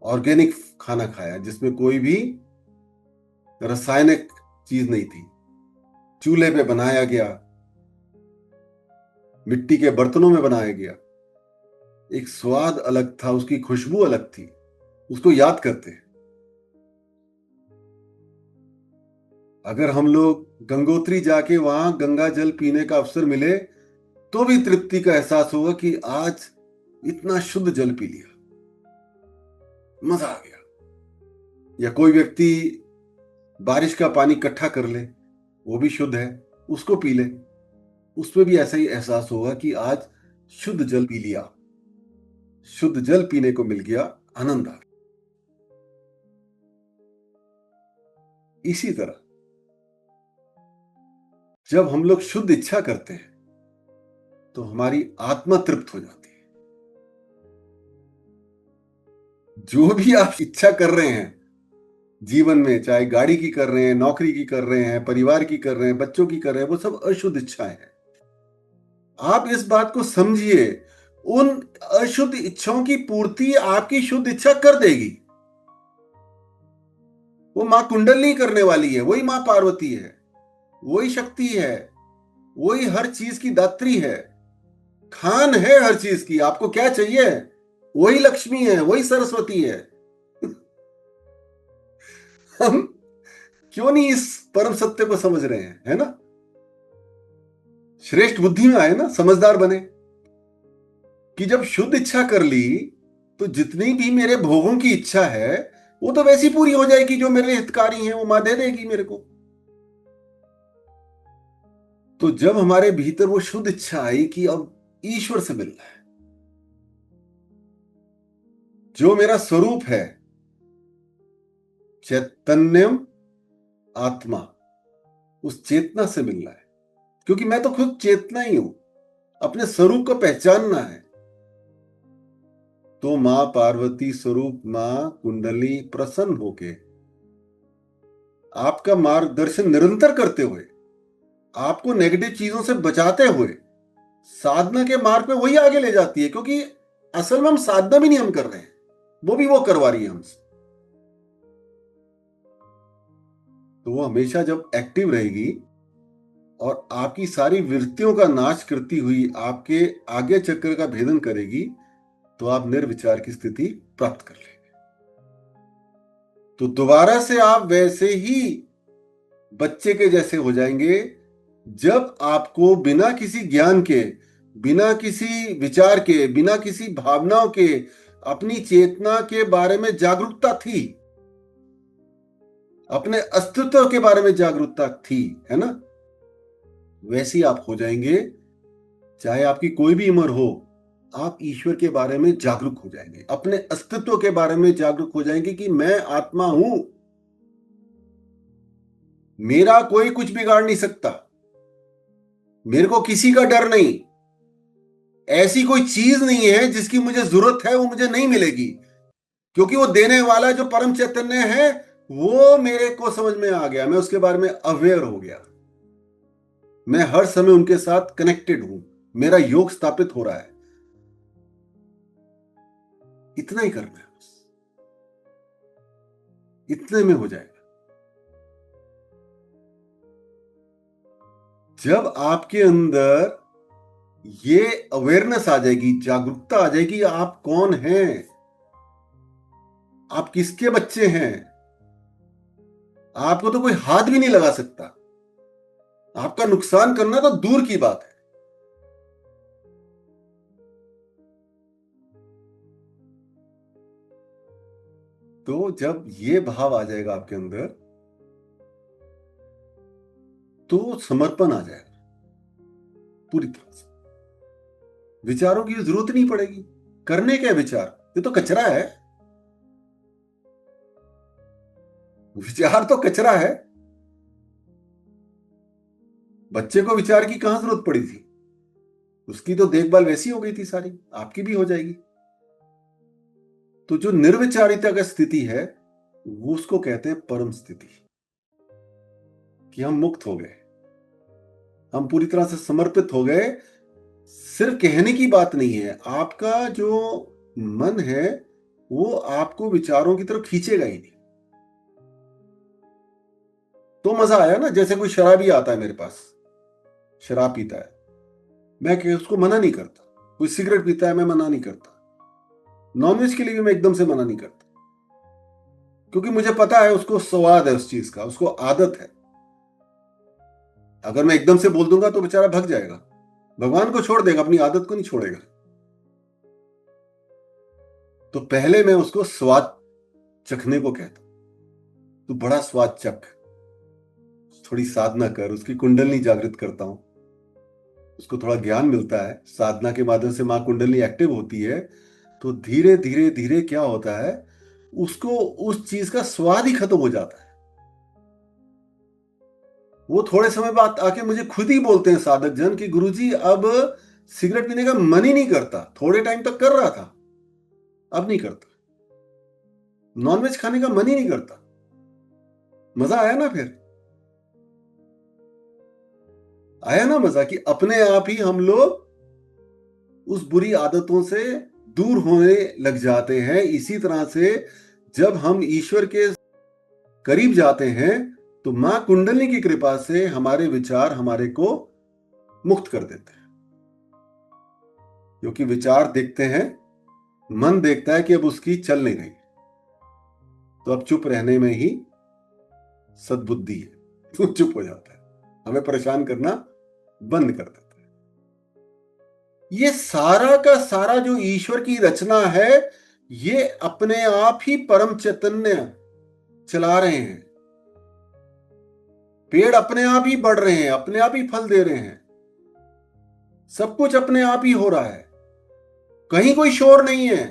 ऑर्गेनिक खाना खाया, जिसमें कोई भी रासायनिक चीज नहीं थी, चूल्हे पे बनाया गया, मिट्टी के बर्तनों में बनाया गया। एक स्वाद अलग था, उसकी खुशबू अलग थी, उसको याद करते हैं। अगर हम लोग गंगोत्री जाके वहां गंगा जल पीने का अवसर मिले तो भी तृप्ति का एहसास होगा कि आज इतना शुद्ध जल पी लिया, मजा आ गया। या कोई व्यक्ति बारिश का पानी इकट्ठा कर ले, वो भी शुद्ध है, उसको पी ले, उसमें भी ऐसा ही एहसास होगा कि आज शुद्ध जल पी लिया, शुद्ध जल पीने को मिल गया, आनंद आ गया। इसी तरह जब हम लोग शुद्ध इच्छा करते हैं तो हमारी आत्मा तृप्त हो जाती है। जो भी आप इच्छा कर रहे हैं जीवन में, चाहे गाड़ी की कर रहे हैं, नौकरी की कर रहे हैं, परिवार की कर रहे हैं, बच्चों की कर रहे हैं, वो सब अशुद्ध इच्छाएं हैं। आप इस बात को समझिए, उन अशुद्ध इच्छाओं की पूर्ति आपकी शुद्ध इच्छा कर देगी। वो मां कुंडलिनी करने वाली है, वही मां पार्वती है, वही शक्ति है, वही हर चीज की दात्री है, खान है हर चीज की। आपको क्या चाहिए? वही लक्ष्मी है, वही सरस्वती है। हम क्यों नहीं इस परम सत्य को समझ रहे हैं? है ना, श्रेष्ठ बुद्धि में आए ना, समझदार बने कि जब शुद्ध इच्छा कर ली तो जितनी भी मेरे भोगों की इच्छा है वो तो वैसी पूरी हो जाएगी, जो मेरे हितकारी हैं वो मां दे देगी मेरे को। तो जब हमारे भीतर वो शुद्ध इच्छा आई कि अब ईश्वर से मिलना है, जो मेरा स्वरूप है, चैतन्यम आत्मा, उस चेतना से मिलना है, क्योंकि मैं तो खुद चेतना ही हूं, अपने स्वरूप को पहचानना है। तो मां पार्वती स्वरूप मां कुंडली प्रसन्न होके आपका मार्गदर्शन निरंतर करते हुए, आपको नेगेटिव चीजों से बचाते हुए साधना के मार्ग पे वही आगे ले जाती है। क्योंकि असल में हम साधना भी नहीं हम कर रहे हैं, वो भी वो करवा रही है हमसे। तो वो हमेशा जब एक्टिव रहेगी और आपकी सारी वृत्तियों का नाश करती हुई आपके आगे चक्र का भेदन करेगी, तो आप निर्विचार की स्थिति प्राप्त कर लेंगे। तो दोबारा से आप वैसे ही बच्चे के जैसे हो जाएंगे, जब आपको बिना किसी ज्ञान के, बिना किसी विचार के, बिना किसी भावनाओं के अपनी चेतना के बारे में जागरूकता थी, अपने अस्तित्व के बारे में जागरूकता थी, है ना, वैसी आप हो जाएंगे। चाहे आपकी कोई भी उम्र हो, आप ईश्वर के बारे में जागरूक हो जाएंगे, अपने अस्तित्व के बारे में जागरूक हो जाएंगे कि मैं आत्मा हूं, मेरा कोई कुछ बिगाड़ नहीं सकता, मेरे को किसी का डर नहीं, ऐसी कोई चीज नहीं है जिसकी मुझे जरूरत है वो मुझे नहीं मिलेगी, क्योंकि वो देने वाला जो परम चैतन्य है वो मेरे को समझ में आ गया, मैं उसके बारे में अवेयर हो गया, मैं हर समय उनके साथ कनेक्टेड हूं, मेरा योग स्थापित हो रहा है। इतना ही करना है, बस इतने में हो जाएगा। जब आपके अंदर ये अवेयरनेस आ जाएगी, जागरूकता आ जाएगी, आप कौन हैं, आप किसके बच्चे हैं, आपको तो कोई हाथ भी नहीं लगा सकता, आपका नुकसान करना तो दूर की बात है। तो जब ये भाव आ जाएगा आपके अंदर, तो समर्पण आ जाएगा पूरी तरह से, विचारों की जरूरत नहीं पड़ेगी। करने क्या विचार, ये तो कचरा है, विचार तो कचरा है। बच्चे को विचार की कहां जरूरत पड़ी थी, उसकी तो देखभाल वैसी हो गई थी सारी, आपकी भी हो जाएगी। तो जो निर्विचारिता का स्थिति है, वो उसको कहते हैं परम स्थिति, कि हम मुक्त हो गए, हम पूरी तरह से समर्पित हो गए। सिर्फ कहने की बात नहीं है, आपका जो मन है वो आपको विचारों की तरफ खींचेगा ही नहीं। तो मजा आया ना, जैसे कोई शराबी आता है मेरे पास, शराब पीता है, मैं उसको मना नहीं करता। कोई सिगरेट पीता है, मैं मना नहीं करता। नॉनवेज के लिए भी मैं एकदम से मना नहीं करता, क्योंकि मुझे पता है उसको स्वाद है उस चीज का, उसको आदत है। अगर मैं एकदम से बोल दूंगा तो बेचारा भग जाएगा, भगवान को छोड़ देगा, अपनी आदत को नहीं छोड़ेगा। तो पहले मैं उसको स्वाद चखने को कहता, तू बड़ा स्वाद चख, थोड़ी साधना कर, उसकी कुंडलनी जागृत करता हूं, उसको थोड़ा ज्ञान मिलता है, साधना के माध्यम से मां कुंडलनी एक्टिव होती है। तो धीरे धीरे धीरे क्या होता है, उसको उस चीज का स्वाद ही खत्म हो जाता है। वो थोड़े समय बाद आके मुझे खुद ही बोलते हैं साधक जन कि गुरुजी अब सिगरेट पीने का मन ही नहीं करता, थोड़े टाइम तक कर रहा था, अब नहीं करता। नॉनवेज खाने का मन ही नहीं करता। मजा आया ना? फिर आया ना मजा, कि अपने आप ही हम लोग उस बुरी आदतों से दूर होने लग जाते हैं। इसी तरह से जब हम ईश्वर के करीब जाते हैं तो मां कुंडली की कृपा से हमारे विचार हमारे को मुक्त कर देते हैं, क्योंकि विचार देखते हैं, मन देखता है कि अब उसकी चल नहीं रही, तो अब चुप रहने में ही सद्बुद्धि है, तो चुप हो जाता है, हमें परेशान करना बंद कर देता है। ये सारा का सारा जो ईश्वर की रचना है, ये अपने आप ही परम चैतन्य चला रहे हैं। पेड़ अपने आप ही बढ़ रहे हैं, अपने आप ही फल दे रहे हैं, सब कुछ अपने आप ही हो रहा है, कहीं कोई शोर नहीं है,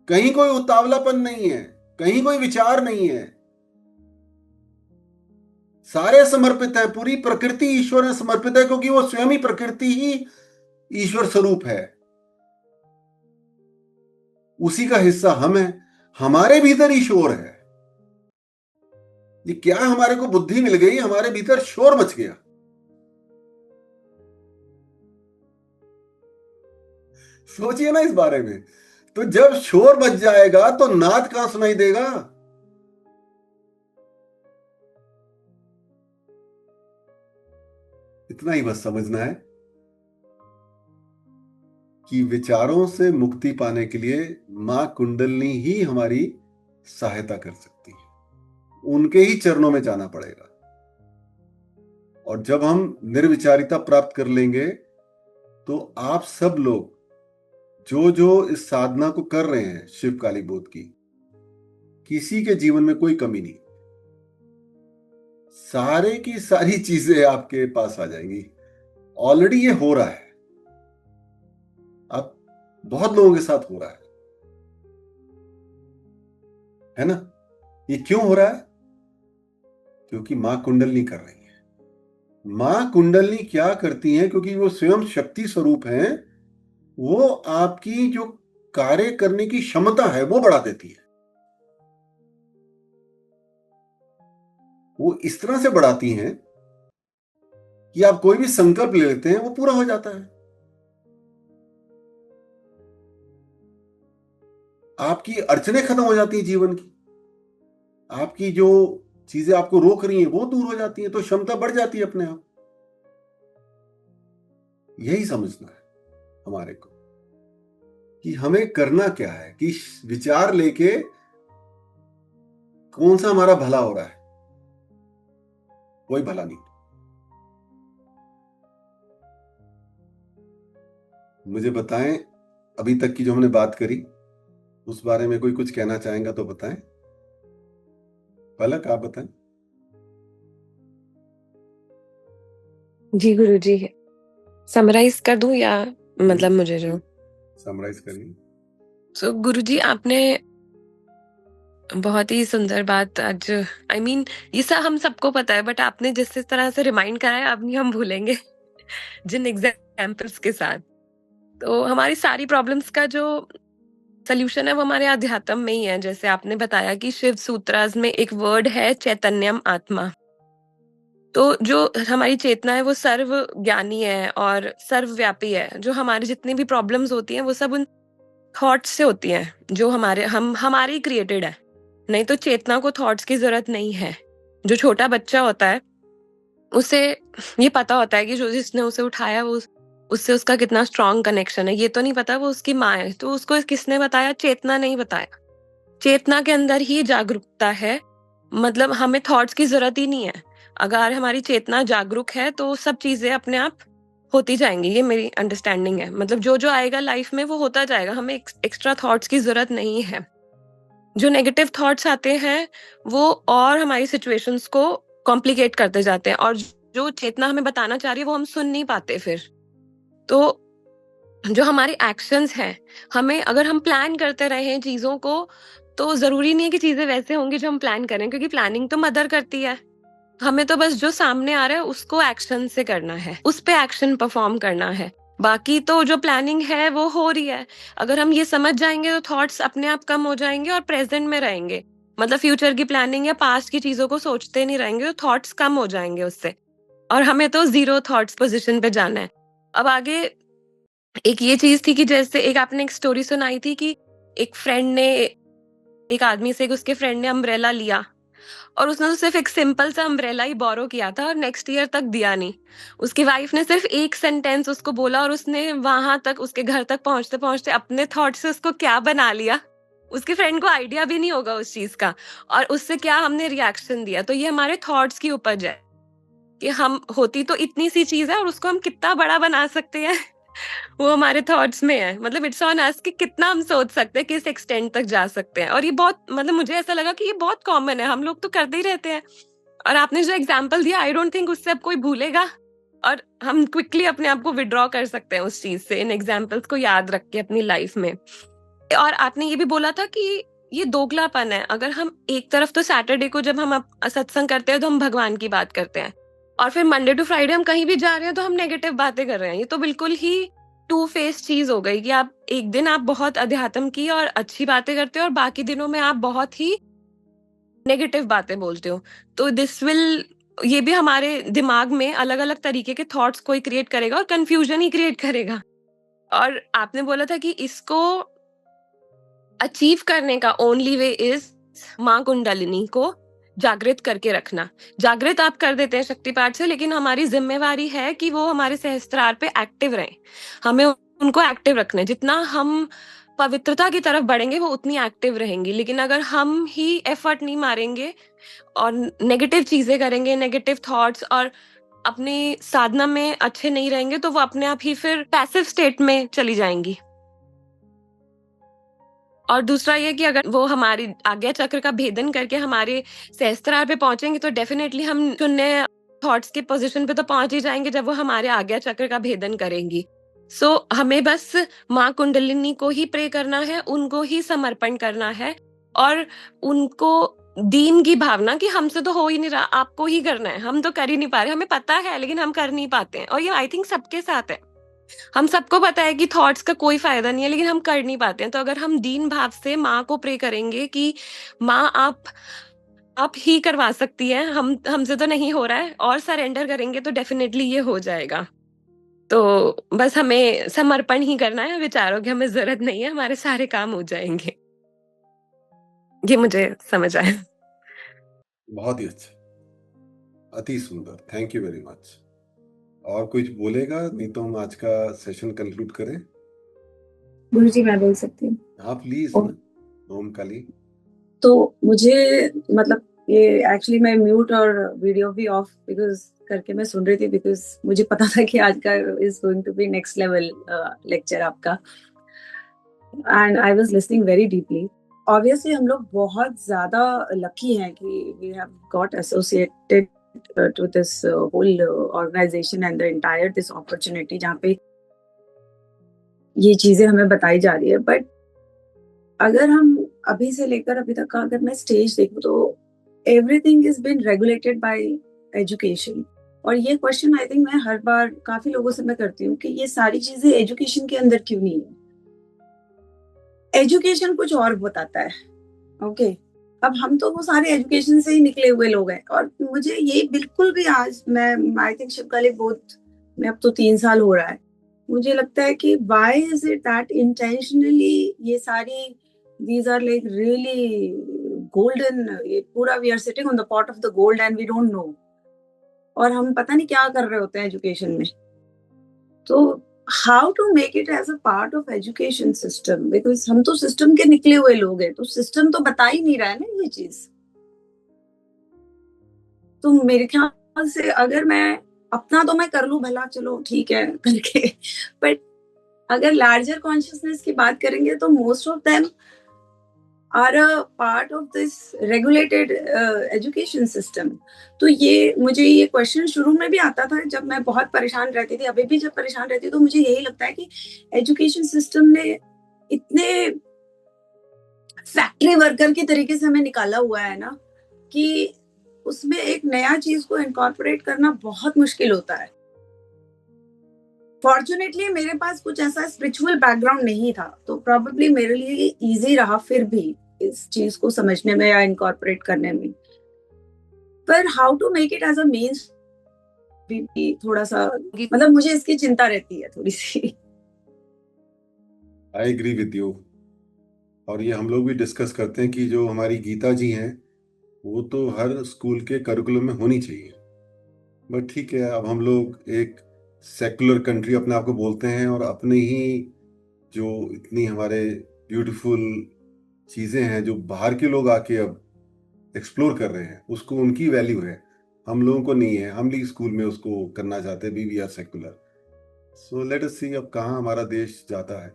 कहीं कोई उतावलापन नहीं है, कहीं कोई विचार नहीं है। सारे समर्पित है, पूरी प्रकृति ईश्वर में समर्पित है, क्योंकि वो स्वयं ही प्रकृति ही ईश्वर स्वरूप है। उसी का हिस्सा हम है, हमारे भीतर ही शोर है। ये क्या, हमारे को बुद्धि मिल गई, हमारे भीतर शोर मच गया। सोचिए ना इस बारे में। तो जब शोर मच जाएगा तो नाद कहां सुनाई देगा? इतना ही बस समझना है कि विचारों से मुक्ति पाने के लिए मां कुंडलनी ही हमारी सहायता कर सकती है, उनके ही चरणों में जाना पड़ेगा। और जब हम निर्विचारिता प्राप्त कर लेंगे तो आप सब लोग जो जो इस साधना को कर रहे हैं शिव काली बोध की, किसी के जीवन में कोई कमी नहीं, सारे की सारी चीजें आपके पास आ जाएंगी। ऑलरेडी ये हो रहा है, अब बहुत लोगों के साथ हो रहा है ना? ये क्यों हो रहा है? क्योंकि मां कुंडलनी कर रही है। मां कुंडलनी क्या करती हैं, क्योंकि वो स्वयं शक्ति स्वरूप हैं, वो आपकी जो कार्य करने की क्षमता है वो बढ़ा देती है। वो इस तरह से बढ़ाती हैं कि आप कोई भी संकल्प ले लेते हैं वो पूरा हो जाता है। आपकी अड़चने खत्म हो जाती हैं जीवन की, आपकी जो चीजें आपको रोक रही हैं वो दूर हो जाती हैं, तो क्षमता बढ़ जाती है अपने आप। यही समझना है हमारे को, कि हमें करना क्या है, कि विचार लेके कौन सा हमारा भला हो रहा है? कोई भला नहीं। मुझे बताएं, अभी तक की जो हमने बात करी उस बारे में कोई कुछ कहना चाहेगा तो बताएं। पलक, आप बताएं। जी गुरुजी, समराइज कर दूं या मतलब मुझे जो समराइज करिए। गुरुजी आपने बहुत ही सुंदर बात आज आई मीन ये सब हम सबको पता है, बट आपने जिस तरह से रिमाइंड कराया अब नहीं हम भूलेंगे जिन एग्जाम्पल्स के साथ। तो हमारी सारी प्रॉब्लम्स का जो सॉल्यूशन है वो हमारे अध्यात्म में ही है। जैसे आपने बताया कि शिव सूत्रास में एक वर्ड है चैतन्यम आत्मा। तो जो हमारी चेतना है वो सर्व ज्ञानी है और सर्वव्यापी है। जो हमारी जितनी भी प्रॉब्लम्स होती हैं वो सब उन थॉट्स से होती हैं जो हमारे ही क्रिएटेड है। नहीं तो चेतना को थॉट्स की जरूरत नहीं है। जो छोटा बच्चा होता है उसे ये पता होता है कि जो जिसने उसे उठाया वो उससे उसका कितना स्ट्रांग कनेक्शन है। ये तो नहीं पता वो उसकी माँ है। तो उसको किसने बताया? चेतना नहीं बताया। चेतना के अंदर ही जागरूकता है। मतलब हमें थॉट्स की जरूरत ही नहीं है। अगर हमारी चेतना जागरूक है तो सब चीजें अपने आप होती जाएंगी। ये मेरी अंडरस्टैंडिंग है। मतलब जो जो आएगा लाइफ में वो होता जाएगा। हमें एक्स्ट्रा थॉट्स की जरूरत नहीं है। जो नेगेटिव थॉट्स आते हैं वो और हमारी सिचुएशंस को कॉम्प्लिकेट करते जाते हैं, और जो चेतना हमें बताना चाह रही है वो हम सुन नहीं पाते फिर। तो जो हमारे एक्शंस हैं, हमें अगर हम प्लान करते रहे चीजों को तो जरूरी नहीं है कि चीजें वैसे होंगी जो हम प्लान करें, क्योंकि प्लानिंग तो मदर करती है। हमें तो बस जो सामने आ रहा है उसको एक्शन से करना है, उस पे एक्शन परफॉर्म करना है। बाकी तो जो प्लानिंग है वो हो रही है। अगर हम ये समझ जाएंगे तो थॉट्स अपने आप कम हो जाएंगे और प्रेजेंट में रहेंगे। मतलब फ्यूचर की प्लानिंग या पास्ट की चीजों को सोचते नहीं रहेंगे तो थॉट्स कम हो जाएंगे उससे। और हमें तो जीरो थॉट्स पोजीशन पे जाना है। अब आगे एक ये चीज थी कि जैसे एक आपने एक स्टोरी सुनाई थी कि एक फ्रेंड ने एक आदमी से, उसके फ्रेंड ने अम्ब्रेला लिया और उसने तो सिर्फ एक सिंपल सा अम्ब्रेला ही बोरो किया था और नेक्स्ट ईयर तक दिया नहीं। उसकी वाइफ ने सिर्फ एक सेंटेंस उसको बोला और उसने वहां तक, उसके घर तक पहुंचते पहुंचते अपने थॉट से उसको क्या बना लिया। उसके फ्रेंड को आइडिया भी नहीं होगा उस चीज का। और उससे क्या हमने रिएक्शन दिया। तो ये हमारे थॉट्स की उपज है कि हम होती तो इतनी सी चीज है और उसको हम कितना बड़ा बना सकते हैं वो हमारे थॉट्स में है। मतलब इट्स ऑन अस कि कितना हम सोच सकते हैं, किस एक्सटेंट तक जा सकते हैं। और ये बहुत, मतलब मुझे ऐसा लगा कि ये बहुत कॉमन है, हम लोग तो करते ही रहते हैं। और आपने जो एग्जाम्पल दिया आई डोंट थिंक उससे अब कोई भूलेगा। और हम क्विकली अपने आप को विड्रॉ कर सकते हैं उस चीज से, इन एग्जाम्पल्स को याद रख के अपनी लाइफ में। और आपने ये भी बोला था कि ये दोगलापन है। अगर हम एक तरफ तो सैटरडे को जब हम सत्संग करते हैं तो हम भगवान की बात करते हैं, और फिर मंडे टू फ्राइडे हम कहीं भी जा रहे हैं तो हम नेगेटिव बातें कर रहे हैं। ये तो बिल्कुल ही टू फेस चीज हो गई कि आप एक दिन आप बहुत अध्यात्म की और अच्छी बातें करते हो और बाकी दिनों में आप बहुत ही नेगेटिव बातें बोलते हो। तो दिस विल, ये भी हमारे दिमाग में अलग अलग तरीके के थॉट्स को ही क्रिएट करेगा और कंफ्यूजन ही क्रिएट करेगा। और आपने बोला था कि इसको अचीव करने का ओनली वे इज माँ कुंडलिनी को जागृत करके रखना। जागृत आप कर देते हैं शक्तिपाठ से, लेकिन हमारी जिम्मेवारी है कि वो हमारे सहस्त्रार पे एक्टिव रहें। हमें उनको एक्टिव रखना है। जितना हम पवित्रता की तरफ बढ़ेंगे वो उतनी एक्टिव रहेंगी। लेकिन अगर हम ही एफर्ट नहीं मारेंगे और नेगेटिव चीजें करेंगे, नेगेटिव थॉट्स, और अपनी साधना में अच्छे नहीं रहेंगे तो वो अपने आप ही फिर पैसिव स्टेट में चली जाएंगी। और दूसरा ये कि अगर वो हमारी आज्ञा चक्र का भेदन करके हमारे सहस्त्रार पे पहुंचेंगे तो डेफिनेटली हम शून्य थॉट्स के पोजीशन पे तो पहुंच ही जाएंगे जब वो हमारे आज्ञा चक्र का भेदन करेंगी। सो हमें बस माँ कुंडलिनी को ही प्रे करना है, उनको ही समर्पण करना है। और उनको दीन की भावना कि हमसे तो हो ही नहीं रहा, आपको ही करना है, हम तो कर ही नहीं पा रहे, हमें पता है लेकिन हम कर नहीं पाते हैं। और ये आई थिंक सबके साथ है। हम सबको पता है कि थॉट्स का कोई फायदा नहीं है लेकिन हम कर नहीं पाते हैं। तो अगर हम दीन भाव से माँ को प्रे करेंगे कि माँ आप ही करवा सकती हैं, हमसे तो नहीं हो रहा है, और सरेंडर करेंगे तो डेफिनेटली ये हो जाएगा। तो बस हमें समर्पण ही करना है, विचारों की हमें जरूरत नहीं है, हमारे सारे काम हो जाएंगे। ये मुझे समझ आया। बहुत ही अच्छा, अति सुंदर, थैंक यू वेरी मच। और कुछ बोलेगा? नहीं तो हम आज का सेशन कंक्लूड करें। गुरुजी मैं बोल सकती हूँ? हाँ प्लीज ओ, ना, ओम काली। तो मुझे मतलब ये एक्चुअली मैं म्यूट और वीडियो भी ऑफ बिकॉज करके मैं सुन रही थी, बिकॉज मुझे पता था कि आज का is going to be next level lecture आपका, and I was listening very deeply. Obviously हम लोग बहुत ज्यादा लकी हैं कि we have got associated to this whole organisation and the entire this opportunity जहाँ पे ये चीजें हमें बताई जा रही है। बट अगर हम अभी से लेकर अभी तक का अगर मैं स्टेज देखूं तो everything is been regulated by education. और ये क्वेश्चन आई थिंक मैं हर बार काफी लोगों से मैं करती हूँ कि ये सारी चीजें एजुकेशन के अंदर क्यों नहीं है। एजुकेशन कुछ और बताता है, ओके। अब हम तो वो सारे एजुकेशन से ही निकले हुए लोग हैं, और मुझे ये बिल्कुल भी आज मैं आई थिंक शिवकाली बोथ में अब तो 3 साल हो रहा है, मुझे लगता है कि why is it that intentionally ये सारी these are like really golden, ये पूरा we are sitting on the pot of the gold and we don't know, और हम पता नहीं क्या कर रहे होते हैं एजुकेशन में। तो how to make it as a part of education system, because हम तो सिस्टम के निकले हुए लोग हैं, तो सिस्टम तो बता ही नहीं रहा है ना ये चीज। तो मेरे ख्याल से अगर मैं अपना तो मैं कर लूं भला, चलो ठीक है करके, बट अगर लार्जर कॉन्शियसनेस की बात करेंगे तो most of them are a part of this regulated education system. तो ये मुझे ये क्वेश्चन शुरू में भी आता था जब मैं बहुत परेशान रहती थी, अभी भी जब परेशान रहती हूँ तो मुझे यही लगता है कि एजुकेशन सिस्टम ने इतने फैक्ट्री वर्कर के तरीके से हमें निकाला हुआ है ना कि उसमें एक नया चीज को इनकॉर्पोरेट करना बहुत मुश्किल होता है। फॉर्चुनेटली मेरे पास कुछ ऐसा स्पिरिचुअल बैकग्राउंड नहीं था, तो प्रोबेबली मेरे लिए इजी रहा फिर भी इस चीज को समझने में या इनकॉर्पोरेट करने में। पर how to make it as a main भी थोड़ा सा, मतलब मुझे इसकी चिंता रहती है थोड़ी सी। I agree with you. और ये हम लोग भी डिस्कस करते हैं कि जो हमारी गीता जी हैं वो तो हर स्कूल के करिकुलम में होनी चाहिए। बट ठीक है, अब हम लोग एक सेकुलर कंट्री अपने आप को बोलते हैं, और अपने ही जो इतनी हमारे ब्यूटीफुल चीज़ें हैं जो बाहर के लोग आके अब एक्सप्लोर कर रहे हैं, उसको उनकी वैल्यू है, हम लोगों को नहीं है। हम भी स्कूल में उसको करना चाहते हैं, we are secular. So let us see अब कहाँ हमारा देश जाता है।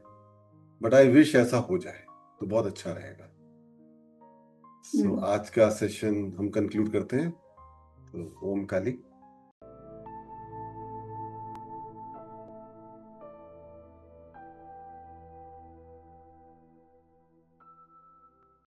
बट आई विश ऐसा हो जाए तो बहुत अच्छा रहेगा। सो आज का सेशन हम कंक्लूड करते हैं। तो ओम काली।